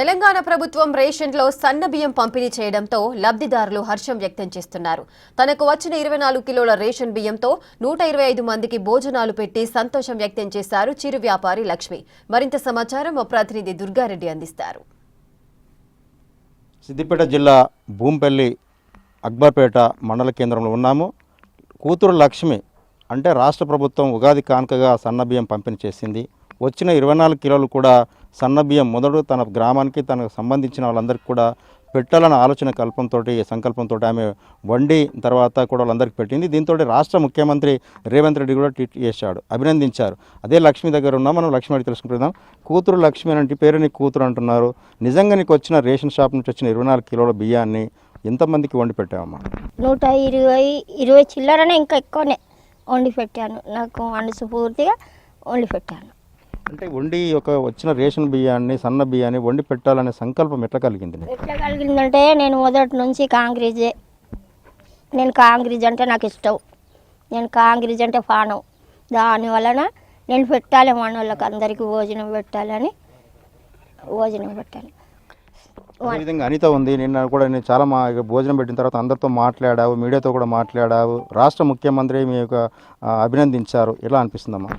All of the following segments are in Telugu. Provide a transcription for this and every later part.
తెలంగాణ ప్రభుత్వం రేషన్లో సన్న బియ్యం పంపిణీ చేయడంతో లబ్ధిదారులు హర్షం వ్యక్తం చేస్తున్నారు. తనకు వచ్చిన 24 కిలోల రేషన్ బియ్యంతో 125 మందికి భోజనాలు పెట్టి సంతోషం వ్యక్తం చేశారు చిరు వ్యాపారి లక్ష్మి. మరింత సమాచారం మా ప్రతినిధి దుర్గారెడ్డి అందిస్తారు. సిద్దిపేట జిల్లా భూంపల్లి అక్బర్పేట మండల కేంద్రంలో ఉన్నాము. కూతురు లక్ష్మి అంటే రాష్ట్ర ప్రభుత్వం ఉగాది కానుకగా సన్నబియ్యం పంపిణీ చేసింది. వచ్చిన 24 కిలోలు కూడా సన్నబియ్యం మొదలు తన గ్రామానికి తనకు సంబంధించిన వాళ్ళందరికీ కూడా పెట్టాలన్న సంకల్పంతో ఆమె వండి తర్వాత కూడా వాళ్ళందరికీ పెట్టింది. దీంతో రాష్ట్ర ముఖ్యమంత్రి రేవంత్ రెడ్డి కూడా ట్వీట్ చేశాడు, అభినందించారు. అదే లక్ష్మి దగ్గర ఉన్నాం, మనం లక్ష్మి అడిగి తెలుసుకుంటున్నాం. కూతురు లక్ష్మి అంటే పేరు నీ కూతురు అంటున్నారు. నిజంగా నీకు వచ్చిన రేషన్ షాప్ నుంచి వచ్చిన 24 కిలోల బియ్యాన్ని ఎంతమందికి వండి పెట్టావమ్మా? 120 చిల్లరనే, ఇంకా ఎక్కువనే వండి పెట్టాను. నాకు మనసు పూర్తిగా వండి పెట్టాను. అంటే వండి వచ్చిన రేషన్ బియ్యాన్ని సన్న బియ్యాన్ని వండి పెట్టాలనే సంకల్పం ఎట్లా కలిగింది? కలిగిందంటే నేను మొదటి నుంచి కాంగ్రెస్ అంటే నాకు ఇష్టం. నేను కాంగ్రెస్ అంటే పానం. దానివలన నేను పెట్టాలి, మన వాళ్ళకి అందరికీ భోజనం పెట్టాలని పెట్టాను. ఈ విధంగా అనిత ఉంది. నిన్న కూడా నేను చాలా భోజనం పెట్టిన తర్వాత అందరితో మాట్లాడావు, మీడియాతో కూడా మాట్లాడావు. రాష్ట్ర ముఖ్యమంత్రి మీ అభినందించారు. ఎలా అనిపిస్తుందమ్మా?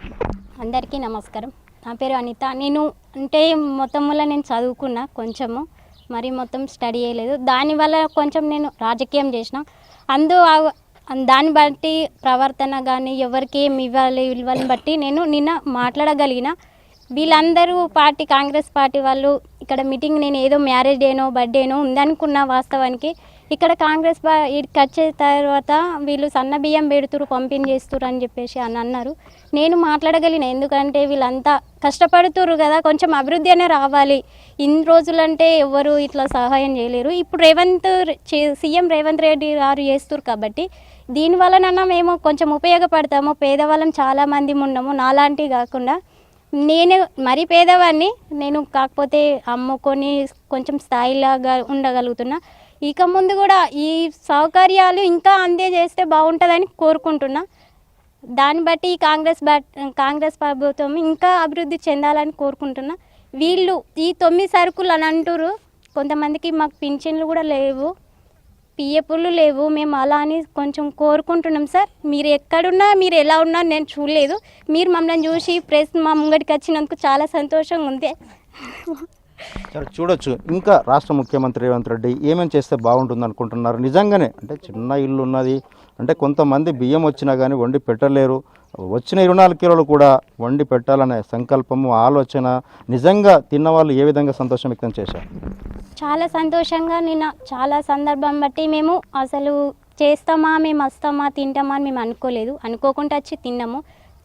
అందరికీ నమస్కారం. నా పేరు అనిత. నేను మొత్తంలో నేను చదువుకున్నా, కొంచెము మరి మొత్తం స్టడీ చేయలేదు. దానివల్ల కొంచెం నేను రాజకీయం చేసిన. దాన్ని బట్టి ప్రవర్తన కానీ ఎవరికి ఏమి ఇవ్వాలని బట్టి నేను నిన్న మాట్లాడగలిగిన. వీళ్ళందరూ కాంగ్రెస్ పార్టీ వాళ్ళు ఇక్కడ మీటింగ్, నేను ఏదో మ్యారేజ్ డేనో బర్త్డేనో ఉందనుకున్న, వాస్తవానికి ఇక్కడ కాంగ్రెస్ ఇక్కడికి వచ్చే తర్వాత వీళ్ళు సన్న బియ్యం పెడుతురు, పంపిణీ చేస్తురు అని చెప్పేసి అన్నారు. నేను మాట్లాడగలిగిన, ఎందుకంటే వీళ్ళంతా కష్టపడుతురు కదా, కొంచెం అభివృద్ధి అనే రావాలి. ఇన్ని రోజులంటే ఎవరు ఇట్లా సహాయం చేయలేరు. ఇప్పుడు సీఎం రేవంత్ రెడ్డి గారు చేస్తురు కాబట్టి దీనివల్లనన్నా మేము కొంచెం ఉపయోగపడతాము. పేదవాళ్ళం చాలామంది ఉన్నాము, నాలాంటివి కాకుండా. నేను మరీ పేదవాడిని, నేను కాకపోతే అమ్ముకొని కొంచెం స్థాయిలాగా ఉండగలుగుతున్నా. ఇక ముందు కూడా ఈ సౌకర్యాలు ఇంకా చేస్తే బాగుంటుందని కోరుకుంటున్నా. దాన్ని బట్టి కాంగ్రెస్ ప్రభుత్వం ఇంకా అభివృద్ధి చెందాలని కోరుకుంటున్నా. వీళ్ళు ఈ 9 సరుకులు అని అంటారు. కొంతమందికి మాకు పింఛన్లు కూడా లేవు, పిఎఫ్లు లేవు. మేము అలా అని కొంచెం కోరుకుంటున్నాం. సార్, మీరు ఎక్కడున్నా, మీరు ఎలా ఉన్నా నేను చూడలేదు. మీరు మమ్మల్ని చూసి ప్రెస్ మా ముంగడికి వచ్చినందుకు చాలా సంతోషంగా ఉంది. సరే, చూడొచ్చు. ఇంకా రాష్ట్ర ముఖ్యమంత్రి రేవంత్ రెడ్డి ఏమేమి చేస్తే బాగుంటుంది అనుకుంటున్నారు? నిజంగానే అంటే చిన్న ఇల్లు ఉన్నది, అంటే కొంతమంది బియ్యం వచ్చినా కానీ వండి పెట్టలేరు. వచ్చిన 24 కిలోలు కూడా వండి పెట్టాలనే సంకల్పము, ఆలోచన నిజంగా తిన్నవాళ్ళు ఏ విధంగా సంతోషం వ్యక్తం చేశారు? చాలా సంతోషంగా. నిన్న చాలా సందర్భం బట్టి మేము అసలు చేస్తామా, మేము వస్తామా, తింటామా అని మేము అనుకోలేదు. అనుకోకుండా వచ్చి తిన్నాము.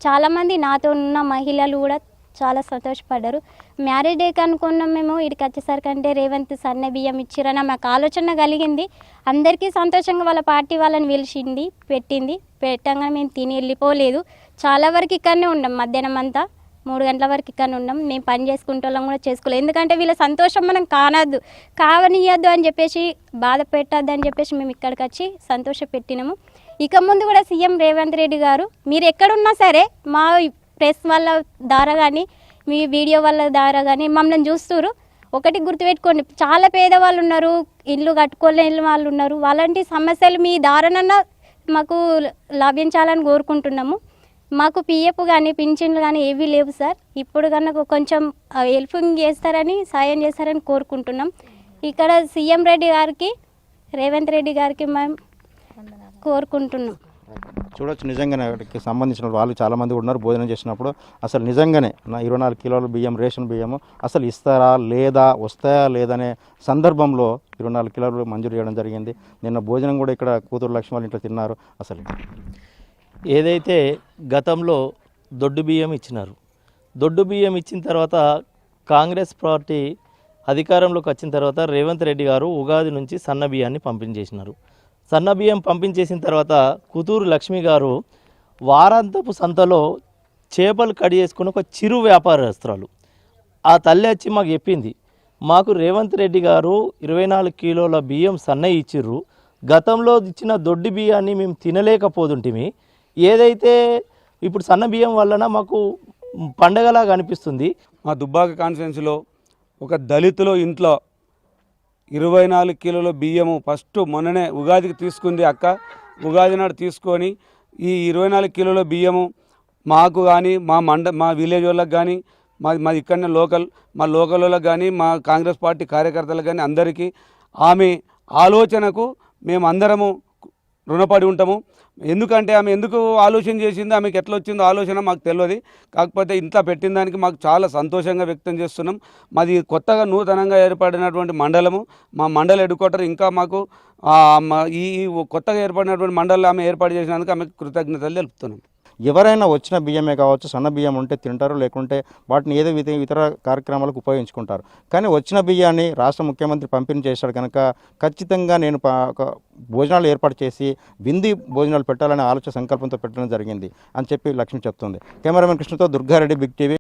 చాలామంది నాతో ఉన్న మహిళలు కూడా చాలా సంతోషపడ్డారు. మ్యారేజ్ డేకి అనుకున్నాం మేము, ఇక్కడికి వచ్చేసరికంటే రేవంత్ సన్న బియ్యం ఇచ్చిరని మాకు ఆలోచన కలిగింది. అందరికీ సంతోషంగా వాళ్ళ పార్టీ వాళ్ళని పిలిచింది, పెట్టంగా మేము తిని వెళ్ళిపోలేదు. చాలా వరకు ఇక్కడనే ఉన్నాం. మధ్యాహ్నం అంతా 3 గంటల వరకు ఇక్కడ ఉన్నాం. మేము పని చేసుకుంటాం కూడా చేసుకోలేదు. ఎందుకంటే వీళ్ళ సంతోషం మనం కావనియద్దు అని చెప్పేసి, బాధ పెట్టద్దు అని చెప్పేసి మేము ఇక్కడికి వచ్చి సంతోషపెట్టినాము. ఇక ముందు కూడా సీఎం రేవంత్ రెడ్డి గారు మీరు ఎక్కడున్నా సరే మా ప్రెస్ వాళ్ళ ద్వారా కానీ మీ వీడియో వాళ్ళ ద్వారా కానీ మమ్మల్ని చూస్తున్నారు. ఒకటి గుర్తుపెట్టుకోండి, చాలా పేదవాళ్ళు ఉన్నారు, ఇల్లు కట్టుకోలేని వాళ్ళు ఉన్నారు. అలాంటి సమస్యలు మీ దారానన్నా మాకు లభించాలని కోరుకుంటున్నాము. మాకు పిఎఫ్ కానీ పింఛన్లు కానీ ఏవీ లేవు సార్. ఇప్పుడు కన్నా కొంచెం హెల్పింగ్ సాయం చేస్తారని కోరుకుంటున్నాం. ఇక్కడ సీఎం రెడ్డి గారికి, రేవంత్ రెడ్డి గారికి మేము కోరుకుంటున్నాం. చూడొచ్చు, నిజంగానే వాటికి సంబంధించిన వాళ్ళు చాలామంది ఉన్నారు. భోజనం చేసినప్పుడు అసలు నిజంగానే నా 24 కిలోల బియ్యం, రేషన్ బియ్యము అసలు ఇస్తారా లేదా, వస్తాయా లేదనే సందర్భంలో 24 కిలోలు మంజూరు చేయడం జరిగింది. నిన్న భోజనం కూడా ఇక్కడ కూతురు లక్ష్మి వాళ్ళ ఇంట్లో తిన్నారు. అసలు ఏదైతే గతంలో దొడ్డు బియ్యం ఇచ్చినారు, దొడ్డు బియ్యం ఇచ్చిన తర్వాత కాంగ్రెస్ పార్టీ అధికారంలోకి వచ్చిన తర్వాత రేవంత్ రెడ్డి గారు ఉగాది నుంచి సన్న బియ్యాన్ని పంపిణీ చేసినారు. సన్న బియ్యం పంపించేసిన తర్వాత కూతురు లక్ష్మి గారు వారాంతపు సంతలో చేపలు కడి చేసుకుని ఒక చిరు వ్యాపారస్తురాలు. ఆ తల్లి వచ్చి మాకు చెప్పింది, మాకు రేవంత్ రెడ్డి గారు 24 కిలోల బియ్యం సన్న ఇచ్చిర్రు, గతంలో ఇచ్చిన దొడ్డి బియ్యాన్ని మేము తినలేకపోతుంటిమి. ఏదైతే ఇప్పుడు సన్న బియ్యం వలన మాకు పండగలాగా అనిపిస్తుంది. మా దుబ్బాక కాన్స్టిట్యున్సీలో ఒక దళితులు ఇంట్లో 24 కిలోల బియ్యము ఫస్ట్ మొన్ననే ఉగాదికి తీసుకుంది అక్క. ఉగాది నాడు తీసుకొని ఈ 24 కిలోల బియ్యము మాకు కానీ మా విలేజ్ వాళ్ళకి కానీ మా ఇక్కడనే మా లోకల్ వాళ్ళకి కానీ మా కాంగ్రెస్ పార్టీ కార్యకర్తలకు కానీ అందరికీ ఆమె ఆలోచనకు మేము అందరము రుణపడి ఉంటాము. ఎందుకంటే ఆమె ఎందుకు ఆలోచన చేసిందో, ఆమెకు ఎట్లా వచ్చిందో ఆలోచన మాకు తెలియదు. కాకపోతే ఇంట్లో పెట్టిన దానికి మాకు చాలా సంతోషంగా వ్యక్తం చేస్తున్నాం. మాది కొత్తగా నూతనంగా ఏర్పడినటువంటి మండలము. మా మండల హెడ్ క్వార్టర్ ఇంకా మాకు ఈ కొత్తగా ఏర్పడినటువంటి మండలం ఆమె ఏర్పాటు చేసినందుకు ఆమెకు కృతజ్ఞతలు తెలుపుతున్నాం. ఎవరైనా వచ్చిన బియ్యమే కావచ్చు, సన్న బియ్యం ఉంటే తింటారు, లేకుంటే వాటిని ఏదో ఇతర కార్యక్రమాలకు ఉపయోగించుకుంటారు. కానీ వచ్చిన బియ్యాన్ని రాష్ట్ర ముఖ్యమంత్రి పంపిణీ చేశాడు కనుక ఖచ్చితంగా నేను భోజనాలు ఏర్పాటు చేసి విందు భోజనాలు పెట్టాలనే ఆలోచన సంకల్పంతో పెట్టడం జరిగింది అని చెప్పి లక్ష్మి చెప్తుంది. కెమెరామెన్ కృష్ణతో దుర్గారెడ్డి, బిగ్ టీవీ.